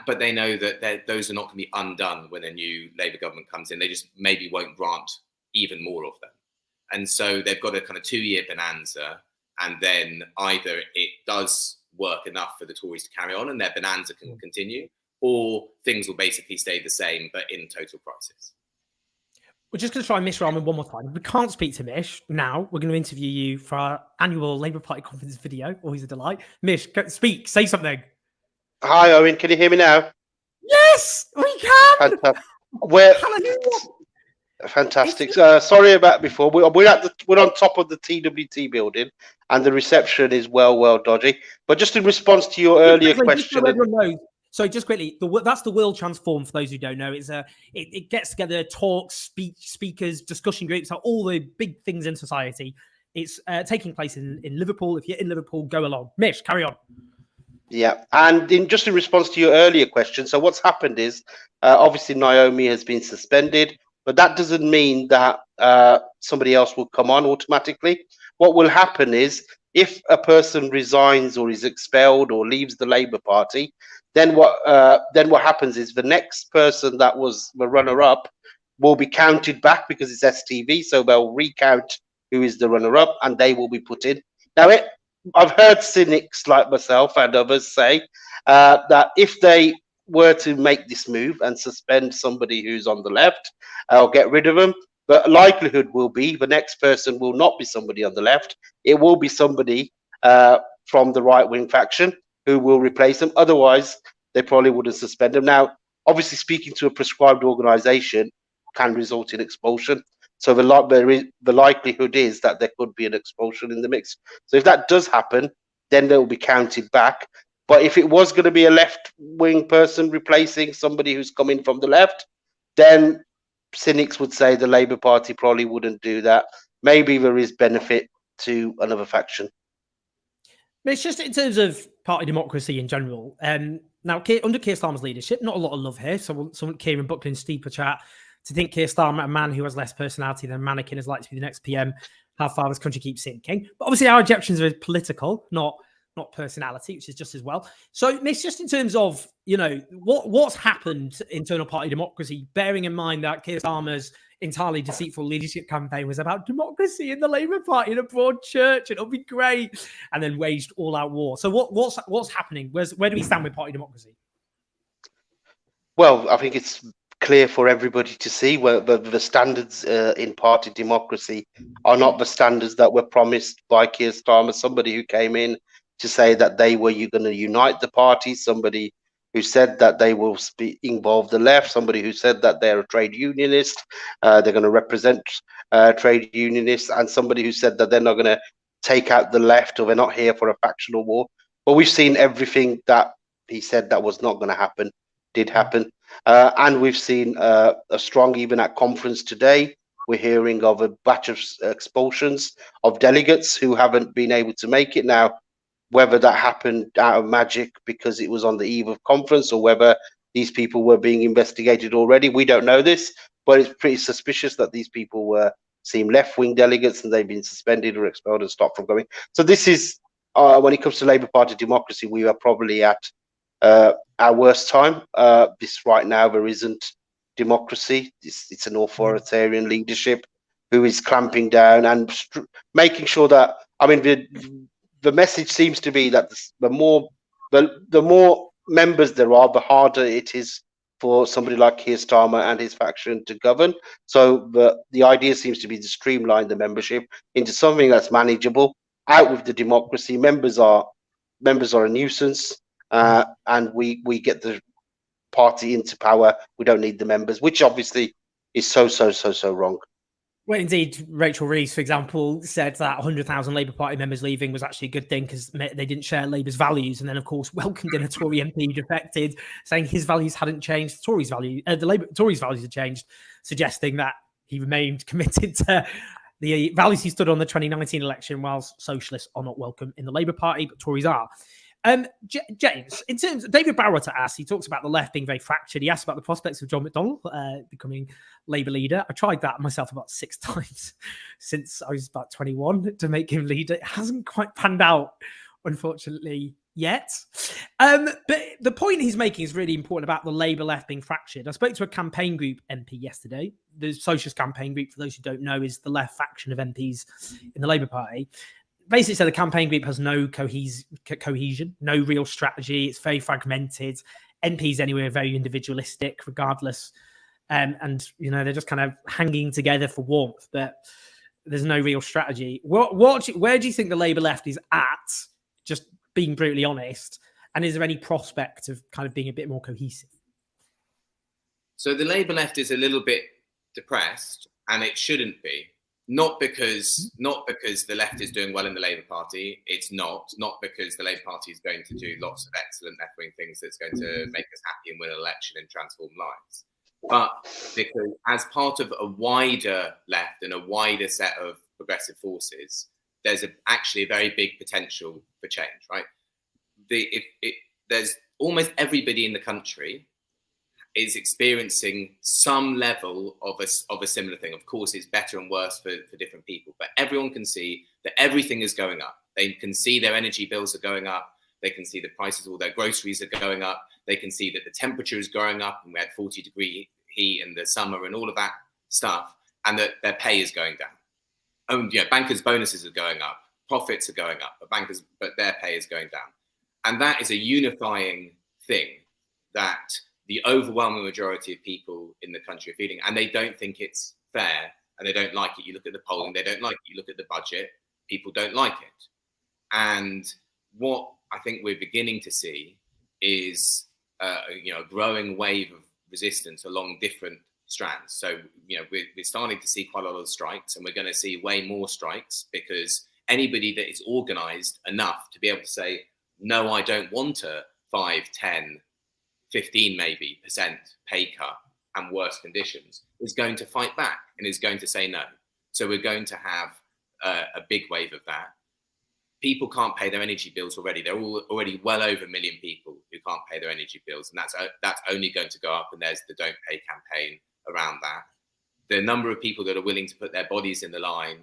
But they know that those are not going to be undone when a new Labour government comes in. They just maybe won't grant even more of them. And so they've got a kind of 2-year bonanza, and then either it does work enough for the Tories to carry on and their bonanza can continue, or things will basically stay the same, but in total crisis. We're just going to try Mish Rahman one more time. We can't speak to Mish now. We're going to interview you for our annual Labour Party conference video. Always a delight. Mish, speak, say something. Hi, Owen. Can you hear me now? Yes, we can. Fantastic. Sorry about before. We're on top of the TWT building, and the reception is well dodgy. But just in response to your earlier question, so just quickly, that's the World Transform. For those who don't know, it gets together talks, speakers, discussion groups, all the big things in society. It's taking place in Liverpool. If you're in Liverpool, go along. Mish, carry on. Yeah, and just in response to your earlier question, so what's happened is obviously Naomi has been suspended. but that doesn't mean that somebody else will come on automatically. What will happen is, if a person resigns or is expelled or leaves the Labour Party, then what happens is the next person that was the runner-up will be counted back because it's STV, so they'll recount who is the runner-up and they will be put in. Now, I've heard cynics like myself and others say that if they were to make this move and suspend somebody who's on the left or get rid of them, the likelihood will be the next person will not be somebody on the left. It will be somebody from the right-wing faction who will replace them. Otherwise, they probably wouldn't suspend them. Now, obviously, speaking to a prescribed organisation can result in expulsion. So the likelihood is that there could be an expulsion in the mix. So if that does happen, then they will be counted back. But if it was going to be a left-wing person replacing somebody who's coming from the left, then cynics would say the Labour Party probably wouldn't do that. Maybe there is benefit to another faction. It's just in terms of party democracy in general. Now, under Keir Starmer's leadership, not a lot of love here. So Kieran Buckland's steeper chat to think Keir Starmer, a man who has less personality than a mannequin, is likely to be the next PM, how far this country keeps sinking. But obviously our objections are political, not personality, which is just as well. So it's just in terms of, what's happened internal party democracy, bearing in mind that Keir Starmer's entirely deceitful leadership campaign was about democracy in the Labour Party and a broad church, and it'll be great, and then waged all-out war. So what's happening? Where do we stand with party democracy? Well, I think it's clear for everybody to see where the standards in party democracy are not the standards that were promised by Keir Starmer, somebody who came in to say that they were going to unite the party, somebody who said that they will involve the left, somebody who said that they're a trade unionist, they're going to represent trade unionists, and somebody who said that they're not going to take out the left or they're not here for a factional war. But we've seen everything that he said that was not going to happen did happen. And we've seen a strong, even at conference today, we're hearing of a batch of expulsions of delegates who haven't been able to make it. Now, whether that happened out of magic because it was on the eve of conference or whether these people were being investigated already, we don't know this, but it's pretty suspicious that these people seem left-wing delegates and they've been suspended or expelled and stopped from going. So this is, when it comes to Labour Party democracy, we are probably at our worst time. This right now, there isn't democracy. It's an authoritarian leadership who is clamping down and making sure that, the message seems to be that the more members there are, the harder it is for somebody like Keir Starmer and his faction to govern. So the idea seems to be to streamline the membership into something that's manageable. Out with the democracy. Members are a nuisance, and we get the party into power. We don't need the members, which obviously is so wrong. Well, indeed, Rachel Reeves, for example, said that 100,000 Labour Party members leaving was actually a good thing because they didn't share Labour's values, and then, of course, welcomed in a Tory MP who defected, saying his values hadn't changed. Tories' values had changed, suggesting that he remained committed to the values he stood on the 2019 election, whilst socialists are not welcome in the Labour Party, but Tories are. James, in terms of David Barrett asked, he talks about the left being very fractured. He asked about the prospects of John McDonnell becoming Labour leader. I tried that myself about 6 times since I was about 21 to make him leader. It hasn't quite panned out, unfortunately, yet. But the point he's making is really important about the Labour left being fractured. I spoke to a campaign group MP yesterday. The Socialist Campaign Group, for those who don't know, is the left faction of MPs in the Labour Party. Basically, so the campaign group has no cohesion, no real strategy. It's very fragmented. MPs anyway are very individualistic, regardless. And they're just kind of hanging together for warmth, but there's no real strategy. Where do you think the Labour left is at? Just being brutally honest. And is there any prospect of kind of being a bit more cohesive? So the Labour left is a little bit depressed, and it shouldn't be. Not because the left is doing well in the Labour Party. It's not because the Labour Party is going to do lots of excellent left-wing things that's going to make us happy and win an election and transform lives. But because as part of a wider left and a wider set of progressive forces, there's actually a very big potential for change, right? There's almost everybody in the country is experiencing some level of a similar thing. Of course, it's better and worse for different people, but everyone can see that everything is going up. They can see their energy bills are going up. They can see the prices of all their groceries are going up. They can see that the temperature is going up, and we had 40-degree heat in the summer and all of that stuff, and that their pay is going down. Bankers' bonuses are going up, profits are going up, but their pay is going down. And that is a unifying thing that the overwhelming majority of people in the country are feeling, and they don't think it's fair, and they don't like it. You look at the polling, they don't like it. You look at the budget, people don't like it. And what I think we're beginning to see is a growing wave of resistance along different strands. So we're starting to see quite a lot of strikes, and we're going to see way more strikes, because anybody that is organized enough to be able to say, no, I don't want a 5, 10, 15 maybe % pay cut and worse conditions, is going to fight back and is going to say no. So we're going to have a big wave of that. People can't pay their energy bills already. They're already well over 1 million people who can't pay their energy bills, and that's only going to go up. And there's the Don't Pay campaign around that. The number of people that are willing to put their bodies in the line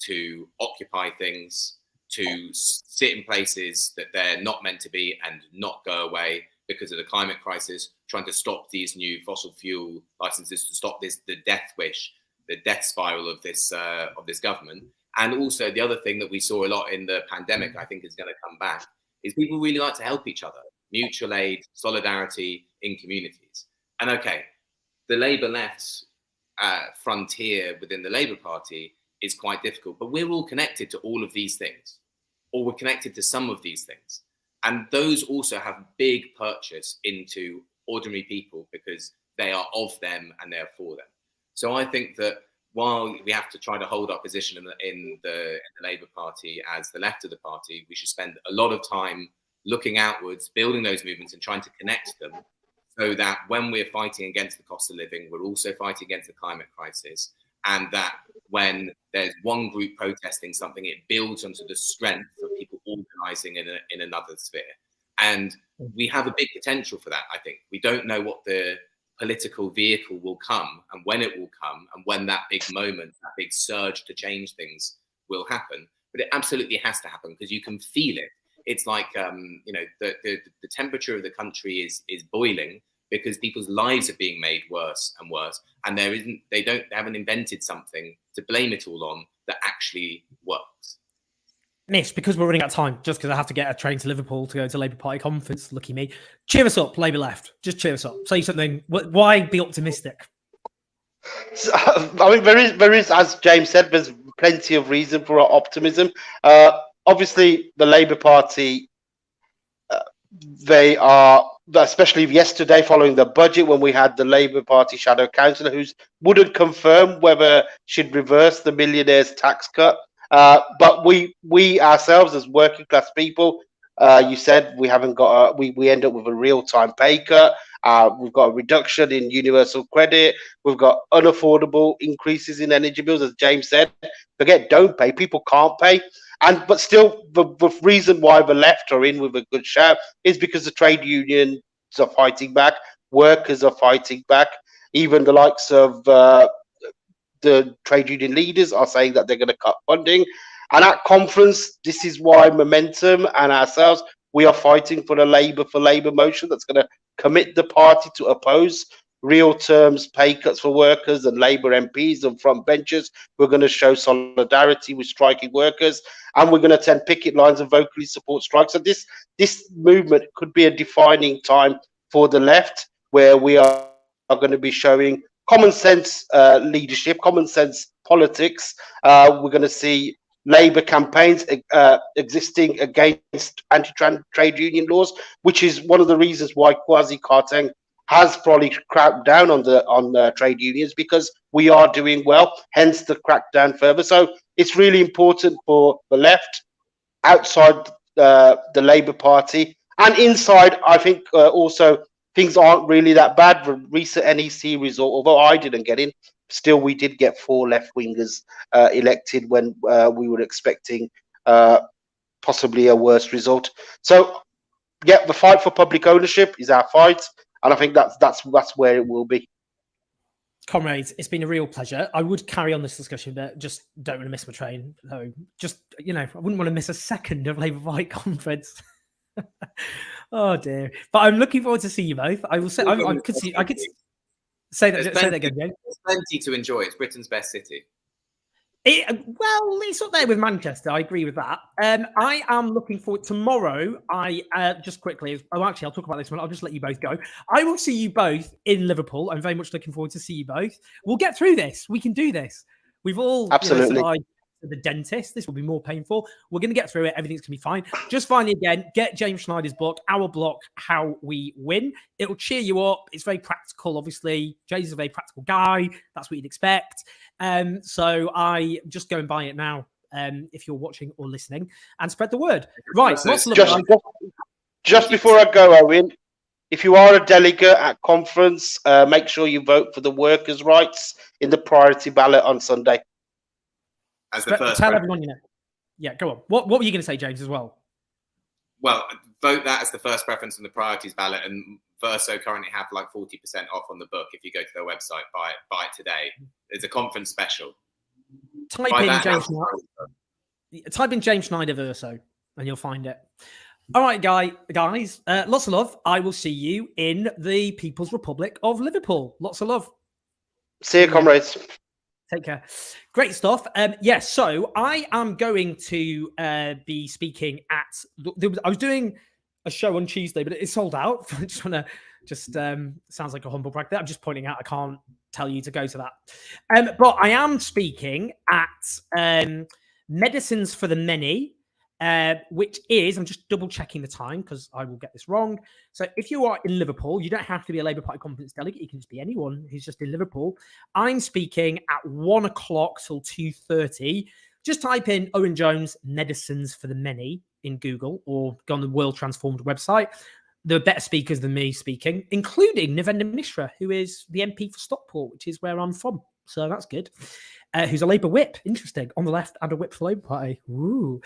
to occupy things, to sit in places that they're not meant to be and not go away because of the climate crisis, trying to stop these new fossil fuel licenses, to stop the death wish, the death spiral of this government. And also the other thing that we saw a lot in the pandemic, I think is going to come back, is people really like to help each other. Mutual aid, solidarity in communities. And okay, the Labour left's frontier within the Labour Party is quite difficult, but we're all connected to all of these things, or we're connected to some of these things. And those also have big purchase into ordinary people, because they are of them and they're for them. So I think that while we have to try to hold our position in the Labour Party as the left of the party, we should spend a lot of time looking outwards, building those movements and trying to connect them, so that when we're fighting against the cost of living, we're also fighting against the climate crisis. And that when there's one group protesting something, it builds onto the strength of people organising in another sphere. And we have a big potential for that, I think. We don't know what the political vehicle will come and when it will come and when that big moment, that big surge to change things will happen. But it absolutely has to happen, because you can feel it. It's like, the temperature of the country is boiling, because people's lives are being made worse and worse, and they haven't invented something to blame it all on that actually works. Nish, because we're running out of time, just because I have to get a train to Liverpool to go to Labour Party conference, lucky me. Cheer us up, Labour left. Just cheer us up. Say something. Why be optimistic? So, I mean, there is, as James said, there's plenty of reason for our optimism. Obviously, the Labour Party, they are, especially yesterday following the budget, when we had the Labour Party shadow councillor who wouldn't confirm whether she'd reverse the millionaires tax cut. But we ourselves, as working class people, you said we haven't got we end up with a real-time pay cut. We've got a reduction in universal credit. We've got unaffordable increases in energy bills, as James said. Forget don't pay, people can't pay. But still, the reason why the left are in with a good shout is because the trade unions are fighting back, workers are fighting back, even the likes of the trade union leaders are saying that they're going to cut funding. And at conference, this is why Momentum and ourselves, we are fighting for the Labour for Labour motion that's going to commit the party to oppose real terms pay cuts for workers and Labour MPs and front benchers. We're going to show solidarity with striking workers, and we're going to attend picket lines and vocally support strikes. So this movement could be a defining time for the left, where we are going to be showing common sense leadership, common sense politics. We're going to see Labour campaigns existing against anti-trade union laws, which is one of the reasons why Kwasi Kwarteng has probably cracked down on the trade unions, because we are doing well, hence the crackdown further. So it's really important for the left, outside the Labour Party, and inside. I think also things aren't really that bad. The recent NEC result, although I didn't get in, still we did get 4 left-wingers elected when we were expecting possibly a worse result. So yeah, the fight for public ownership is our fight. And I think that's where it will be. Comrades, it's been a real pleasure. I would carry on this discussion, but just don't want to miss my train. So just, I wouldn't want to miss a second of Labour Party conference. Oh dear. But I'm looking forward to see you both. I will say, I could say that again. There's plenty to enjoy. It's Britain's best city. Well, it's up there with Manchester. I agree with that. I am looking forward tomorrow. Just quickly. Oh, actually, I'll talk about this one. I'll just let you both go. I will see you both in Liverpool. I'm very much looking forward to see you both. We'll get through this. We can do this. We've all absolutely survived the dentist. This will be more painful. We're going to get through it. Everything's going to be fine. Just finally, again, get James Schneider's book, Our Bloc, How We Win. It'll cheer you up. It's very practical, obviously. James is a very practical guy. That's what you'd expect. So I just go and buy it now if you're watching or listening, and spread the word. Right. Just before I go, Owen, if you are a delegate at conference, make sure you vote for the workers' rights in the priority ballot on Sunday. As the first tell everyone you know. Yeah, go on. What were you going to say, James, as well? Well, vote that as the first preference on the priorities ballot, and Verso currently have like 40% off on the book. If you go to their website, buy it today. It's a conference special. Type in James Schneider Verso, and you'll find it. All right, guys. Lots of love. I will see you in the People's Republic of Liverpool. Lots of love. See you, comrades. Take care. Great stuff. Yes, so I am going to be speaking at. I was doing a show on Tuesday, but it's sold out. I just want to sounds like a humble brag there. I'm just pointing out I can't tell you to go to that. But I am speaking at Medicines for the Many, which is, I'm just double checking the time because I will get this wrong. So if you are in Liverpool, you don't have to be a Labour Party conference delegate. You can just be anyone who's just in Liverpool. I'm speaking at 1 o'clock till 2:30. Just type in Owen Jones Medicines for the Many in Google or go on the World Transformed website. There are better speakers than me speaking, including Navendra Mishra, who is the MP for Stockport, which is where I'm from. So that's good. Who's a Labour whip. Interesting. On the left, and a whip for Labour Party. Ooh.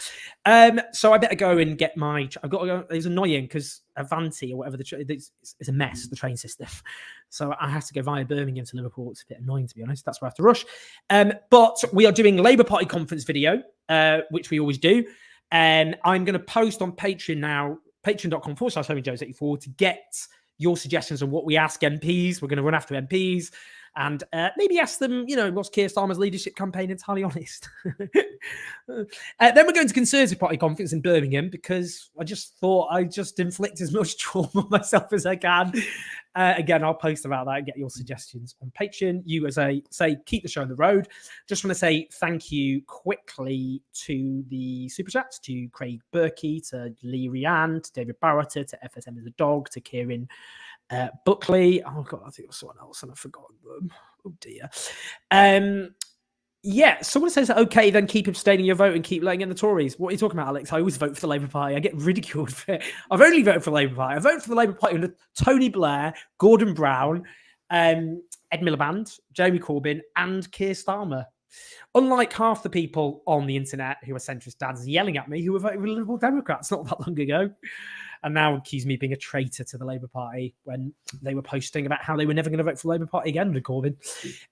So I better go and get my... I've got to go. It's annoying because Avanti or whatever, it's a mess, the train system. So I have to go via Birmingham to Liverpool. It's a bit annoying, to be honest. That's where I have to rush. But we are doing Labour Party conference video, which we always do. And I'm going to post on Patreon now, patreon.com/HomeJoes84 to get your suggestions on what we ask MPs. We're going to run after MPs. And maybe ask them, what's Keir Starmer's leadership campaign entirely honest? Then we're going to Conservative Party conference in Birmingham because I just thought I'd just inflict as much trauma on myself as I can. Again, I'll post about that and get your suggestions on Patreon. You, as I say, keep the show on the road. Just want to say thank you quickly to the Super Chats, to Craig Berkey, to Lee Rianne, to David Barrett, to FSM as a Dog, to Kieran Buckley. Oh God, I think it was someone else and I've forgotten them. Oh dear. Someone says, okay, then keep abstaining your vote and keep letting in the Tories. What are you talking about, Alex? I always vote for the Labour Party. I get ridiculed for it. I've only voted for the Labour Party. I voted for the Labour Party under Tony Blair, Gordon Brown, Ed Miliband, Jeremy Corbyn, and Keir Starmer. Unlike half the people on the internet who are centrist dads yelling at me who were voting for Liberal Democrats not that long ago, and now accuse me of being a traitor to the Labour Party when they were posting about how they were never going to vote for the Labour Party again under Corbyn.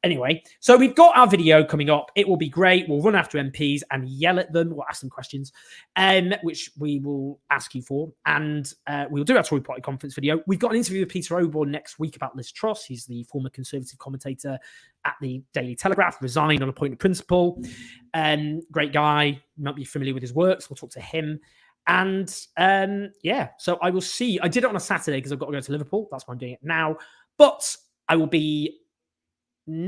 Anyway, so we've got our video coming up. It will be great. We'll run after MPs and yell at them. We'll ask them questions, which we will ask you for. And we'll do our Tory Party conference video. We've got an interview with Peter Oborne next week about Liz Truss. He's the former Conservative commentator at the Daily Telegraph, resigned on a point of principle. Great guy. You might be familiar with his works. We'll talk to him. And so I will see. I did it on a Saturday because I've got to go to Liverpool. That's why I'm doing it now. But I will be I'm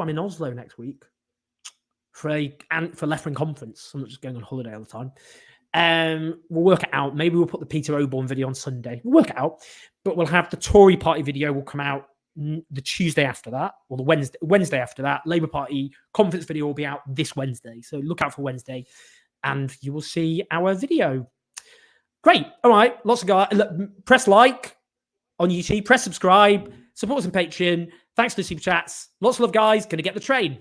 in Oslo next week for Left Wing Conference. I'm not just going on holiday all the time. We'll work it out. Maybe we'll put the Peter Oborne video on Sunday. We'll work it out. But we'll have the Tory Party video will come out the Tuesday after that, or the Wednesday after that. Labour Party conference video will be out this Wednesday. So look out for Wednesday. And you will see our video. Great. All right. Lots of guys. Press like on YouTube. Press subscribe. Support us on Patreon. Thanks for the Super Chats. Lots of love, guys. Going to get the train.